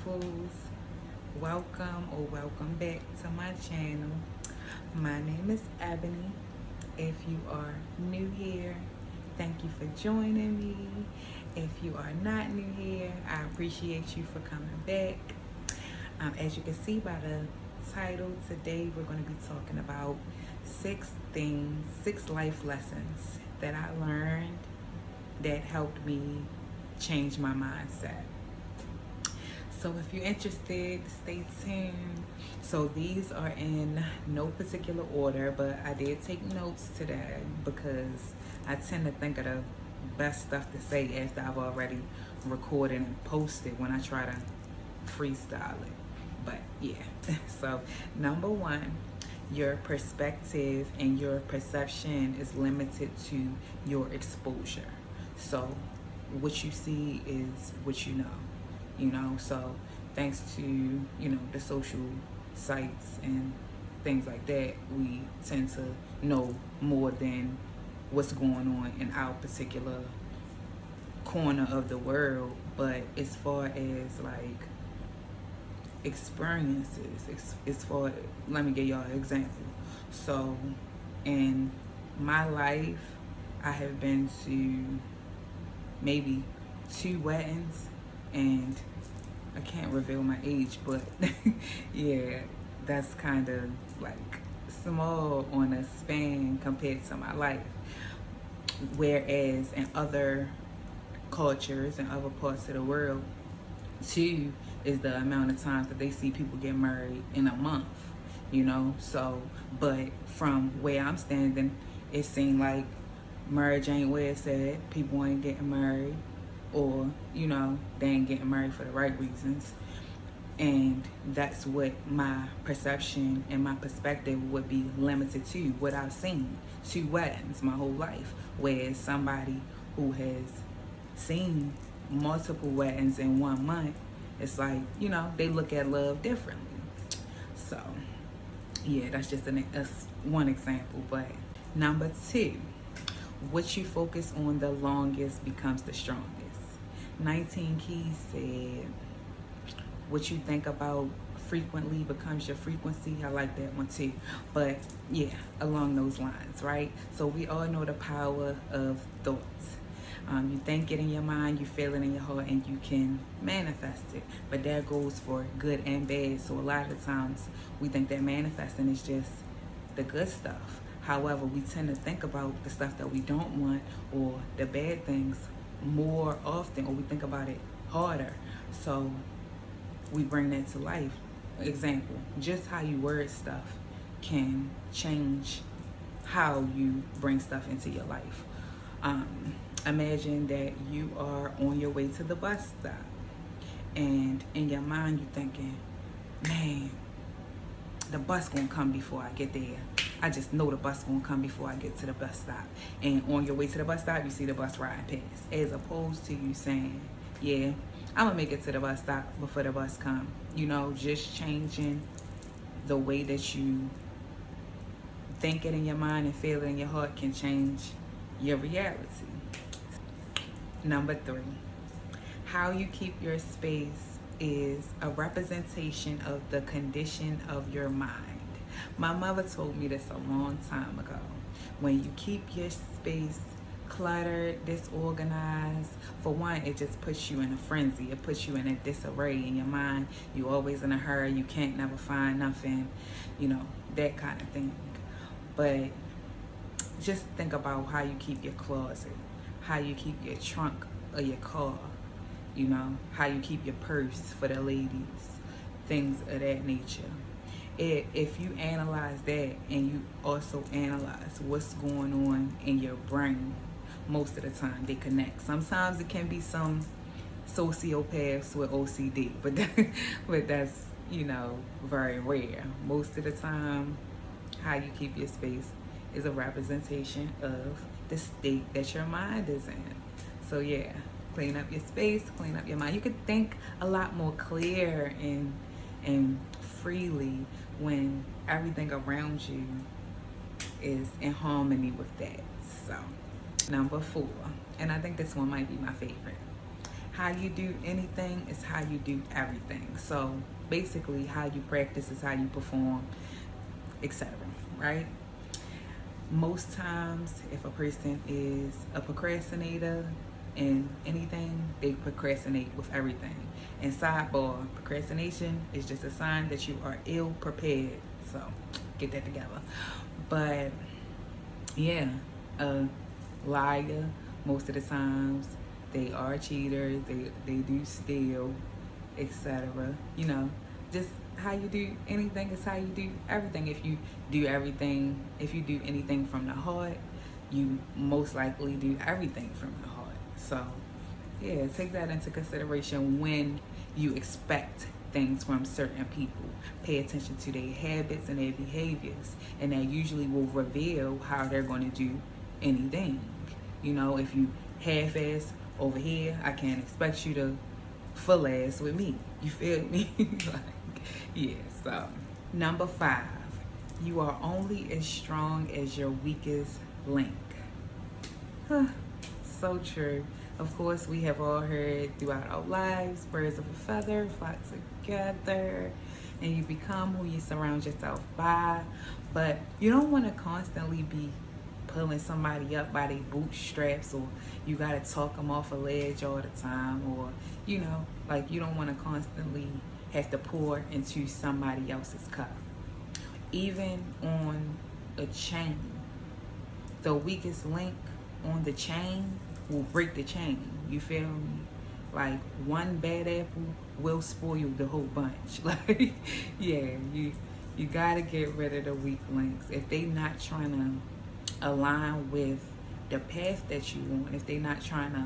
beautifuls. Welcome back to my channel. My name is Ebony. If you are new here, thank you for joining me. If you are not new here, I appreciate you for coming back. As you can see by the title, today we're going to be talking about 6 life lessons that I learned that helped me change my mindset. So if you're interested, stay tuned. So these are in no particular order, but I did take notes today because I tend to think of the best stuff to say after I've already recorded and posted when I try to freestyle it. But yeah, so number 1, your perspective and your perception is limited to your exposure. So what you see is what you know. So thanks to, the social sites and things like that, we tend to know more than what's going on in our particular corner of the world. But as far as like experiences, let me give y'all an example. So in my life, I have been to maybe 2 weddings, and I can't reveal my age, but yeah, that's kind of like small on a span compared to my life. Whereas in other cultures and other parts of the world, 2 is the amount of times that they see people get married in a month, So, but from where I'm standing, it seemed like marriage ain't where it's at. People ain't getting married, or they ain't getting married for the right reasons. And that's what my perception and my perspective would be limited to, what I've seen. 2 weddings my whole life. Whereas somebody who has seen multiple weddings in 1 month, it's like, they look at love differently. So yeah, that's just one example. But number 2, what you focus on the longest becomes the strongest. 19 Keys said, what you think about frequently becomes your frequency. I like that one too. But yeah, along those lines, right? So we all know the power of thoughts. You think it in your mind, you feel it in your heart, and you can manifest it. But that goes for good and bad. So a lot of times we think that manifesting is just the good stuff. However, we tend to think about the stuff that we don't want, or the bad things, more often, or we think about it harder. So we bring that to life. Example, just how you word stuff can change how you bring stuff into your life. Imagine that you are on your way to the bus stop, and in your mind you're thinking, man, the bus gonna come before I get there. I just know the bus gonna come before I get to the bus stop. And on your way to the bus stop, you see the bus riding past. As opposed to you saying, yeah, I'm gonna make it to the bus stop before the bus come. Just changing the way that you think it in your mind and feel it in your heart can change your reality. Number 3, how you keep your space is a representation of the condition of your mind. My mother told me this a long time ago. When you keep your space cluttered, disorganized, for one, it just puts you in a frenzy. It puts you in a disarray in your mind. You're always in a hurry. You can't never find nothing, that kind of thing. But just think about how you keep your closet, how you keep your trunk of your car, how you keep your purse for the ladies, things of that nature. If you analyze that, and you also analyze what's going on in your brain, most of the time they connect. Sometimes it can be some sociopaths with OCD, but that's very rare. Most of the time, how you keep your space is a representation of the state that your mind is in. So yeah, clean up your space, clean up your mind. You could think a lot more clear and freely when everything around you is in harmony with that. So number 4, and I think this one might be my favorite. how you do anything is how you do everything. So basically, how you practice is how you perform, etc. Right? Most times, if a person is a procrastinator in anything, they procrastinate with everything. And sidebar, procrastination is just a sign that you are ill prepared. So get that together. But yeah, a liar most of the times, they are cheaters, they do steal, etc. You know, just how you do anything is how you do everything. If you do everything, if you do anything from the heart, you most likely do everything from the heart. So yeah, take that into consideration when you expect things from certain people. Pay attention to their habits and their behaviors, and that usually will reveal how they're going to do anything. You know, if you half-ass over here, I can't expect you to full ass with me. You feel me? Like, yeah. So number 5, you are only as strong as your weakest link. So true. Of course, we have all heard throughout our lives, birds of a feather flock together, and you become who you surround yourself by. But you don't want to constantly be pulling somebody up by their bootstraps, or you got to talk them off a ledge all the time, or, you know, like you don't want to constantly have to pour into somebody else's cup. Even on a chain, the weakest link on the chain will break the chain. You feel me? Like one bad apple will spoil the whole bunch. Like, yeah, you gotta get rid of the weak links. If they not trying to align with the path that you want, if they not trying to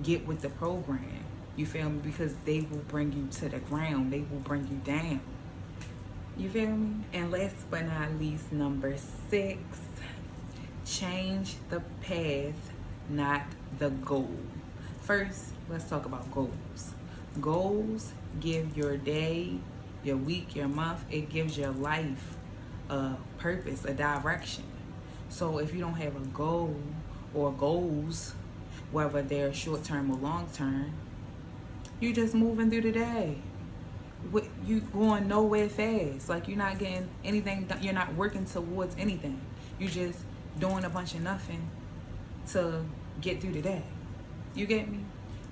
get with the program, you feel me? Because they will bring you to the ground. They will bring you down. You feel me? And last but not least, number 6, change the path, not the goal. First, let's talk about goals. Goals give your day, your week, your month, it gives your life a purpose, a direction. So if you don't have a goal or goals, whether they're short term or long term, you just moving through the day. You going nowhere fast. Like, you're not getting anything done. You're not working towards anything. You just doing a bunch of nothing to get through the day. You get me?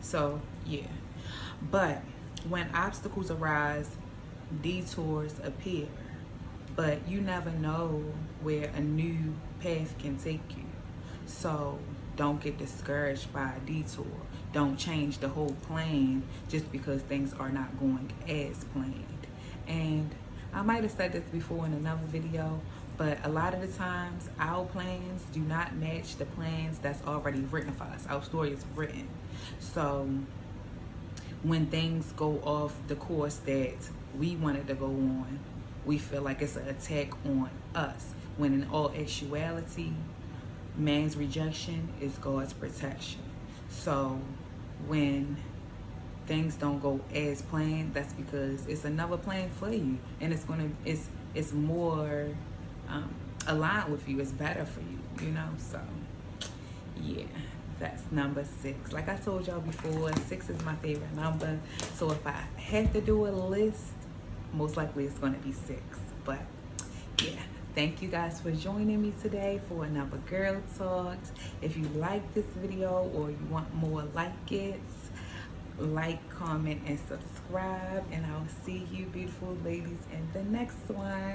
So yeah. But when obstacles arise, detours appear. But you never know where a new path can take you. So don't get discouraged by a detour. Don't change the whole plan just because things are not going as planned. And I might have said this before in another video, but a lot of the times our plans do not match the plans that's already written for us. Our story is written. So when things go off the course that we wanted to go on, we feel like it's an attack on us, when in all actuality, man's rejection is God's protection. So when things don't go as planned, that's because it's another plan for you, and it's more aligned with you. It's better for you, you know. So yeah, that's number 6. Like I told y'all before, 6 is my favorite number. So if I had to do a list, most likely it's going to be 6. But yeah, thank you guys for joining me today for another Girl Talks. If you like this video or you want more like it, like, comment, and subscribe. And I'll see you beautiful ladies in the next one.